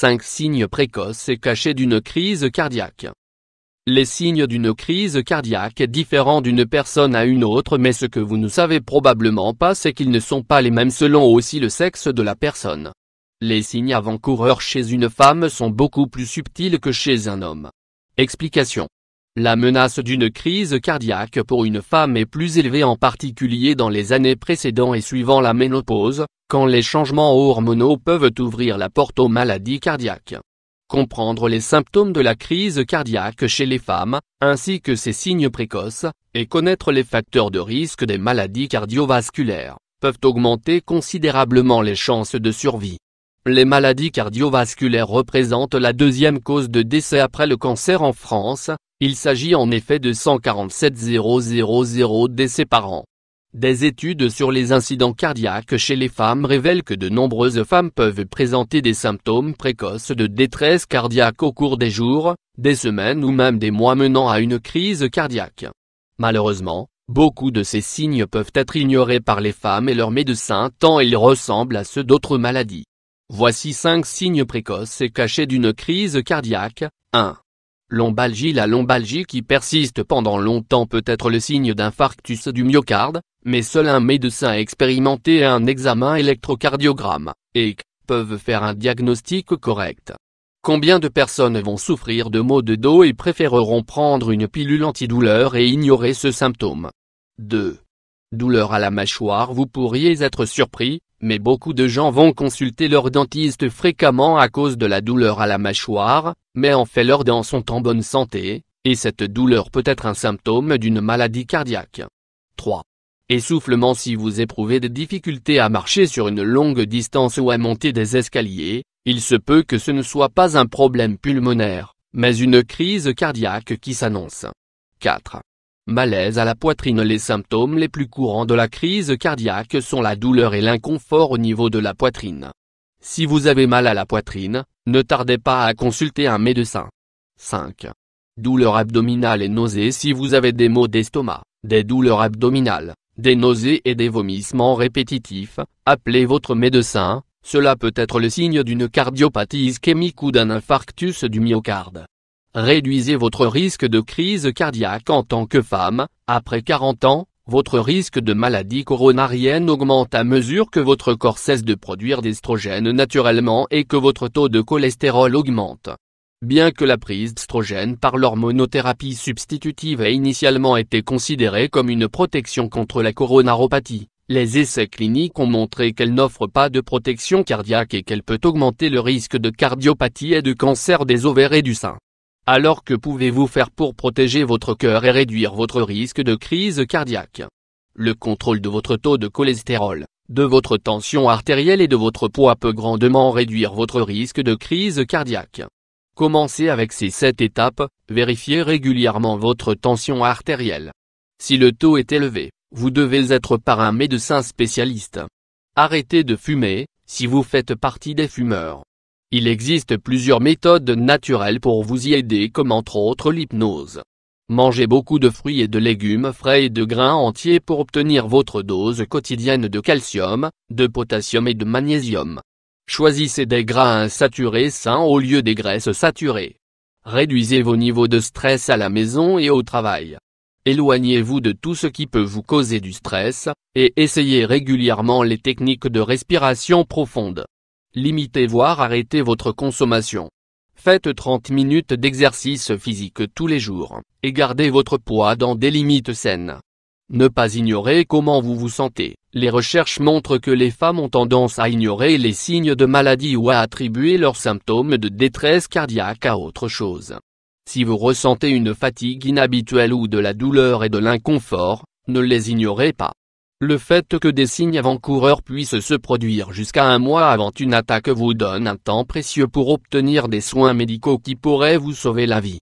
5 signes précoces et cachés d'une crise cardiaque. Les signes d'une crise cardiaque diffèrent d'une personne à une autre, mais ce que vous ne savez probablement pas, c'est qu'ils ne sont pas les mêmes selon aussi le sexe de la personne. Les signes avant-coureurs chez une femme sont beaucoup plus subtils que chez un homme. Explication. La menace d'une crise cardiaque pour une femme est plus élevée, en particulier dans les années précédant et suivant la ménopause, quand les changements hormonaux peuvent ouvrir la porte aux maladies cardiaques. Comprendre les symptômes de la crise cardiaque chez les femmes, ainsi que ses signes précoces, et connaître les facteurs de risque des maladies cardiovasculaires, peuvent augmenter considérablement les chances de survie. Les maladies cardiovasculaires représentent la deuxième cause de décès après le cancer en France. Il s'agit en effet de 147 000 décès par an. Des études sur les incidents cardiaques chez les femmes révèlent que de nombreuses femmes peuvent présenter des symptômes précoces de détresse cardiaque au cours des jours, des semaines ou même des mois menant à une crise cardiaque. Malheureusement, beaucoup de ces signes peuvent être ignorés par les femmes et leurs médecins tant ils ressemblent à ceux d'autres maladies. Voici 5 signes précoces et cachés d'une crise cardiaque. 1. Lombalgie. La lombalgie qui persiste pendant longtemps peut être le signe d'infarctus du myocarde, mais seul un médecin expérimenté et un examen électrocardiogramme, ECG, peuvent faire un diagnostic correct. Combien de personnes vont souffrir de maux de dos et préféreront prendre une pilule antidouleur et ignorer ce symptôme? 2. Douleur à la mâchoire. Vous pourriez être surpris, mais beaucoup de gens vont consulter leur dentiste fréquemment à cause de la douleur à la mâchoire, mais en fait leurs dents sont en bonne santé, et cette douleur peut être un symptôme d'une maladie cardiaque. 3. Essoufflement. Si vous éprouvez des difficultés à marcher sur une longue distance ou à monter des escaliers, il se peut que ce ne soit pas un problème pulmonaire, mais une crise cardiaque qui s'annonce. 4. Malaise à la poitrine. Les symptômes les plus courants de la crise cardiaque sont la douleur et l'inconfort au niveau de la poitrine. Si vous avez mal à la poitrine, ne tardez pas à consulter un médecin. 5. Douleur abdominale et nausées. Si vous avez des maux d'estomac, des douleurs abdominales, des nausées et des vomissements répétitifs, appelez votre médecin. Cela peut être le signe d'une cardiopathie ischémique ou d'un infarctus du myocarde. Réduisez votre risque de crise cardiaque. En tant que femme, après 40 ans, votre risque de maladie coronarienne augmente à mesure que votre corps cesse de produire d'estrogène naturellement et que votre taux de cholestérol augmente. Bien que la prise d'estrogène par l'hormonothérapie substitutive ait initialement été considérée comme une protection contre la coronaropathie, les essais cliniques ont montré qu'elle n'offre pas de protection cardiaque et qu'elle peut augmenter le risque de cardiopathie et de cancer des ovaires et du sein. Alors que pouvez-vous faire pour protéger votre cœur et réduire votre risque de crise cardiaque? Le contrôle de votre taux de cholestérol, de votre tension artérielle et de votre poids peut grandement réduire votre risque de crise cardiaque. Commencez avec ces 7 étapes. Vérifiez régulièrement votre tension artérielle. Si le taux est élevé, vous devez être par un médecin spécialiste. Arrêtez de fumer, si vous faites partie des fumeurs. Il existe plusieurs méthodes naturelles pour vous y aider, comme entre autres l'hypnose. Mangez beaucoup de fruits et de légumes frais et de grains entiers pour obtenir votre dose quotidienne de calcium, de potassium et de magnésium. Choisissez des gras insaturés sains au lieu des graisses saturées. Réduisez vos niveaux de stress à la maison et au travail. Éloignez-vous de tout ce qui peut vous causer du stress, et essayez régulièrement les techniques de respiration profonde. Limitez voire arrêtez votre consommation. Faites 30 minutes d'exercice physique tous les jours, et gardez votre poids dans des limites saines. Ne pas ignorer comment vous vous sentez. Les recherches montrent que les femmes ont tendance à ignorer les signes de maladie ou à attribuer leurs symptômes de détresse cardiaque à autre chose. Si vous ressentez une fatigue inhabituelle ou de la douleur et de l'inconfort, ne les ignorez pas. Le fait que des signes avant-coureurs puissent se produire jusqu'à un mois avant une attaque vous donne un temps précieux pour obtenir des soins médicaux qui pourraient vous sauver la vie.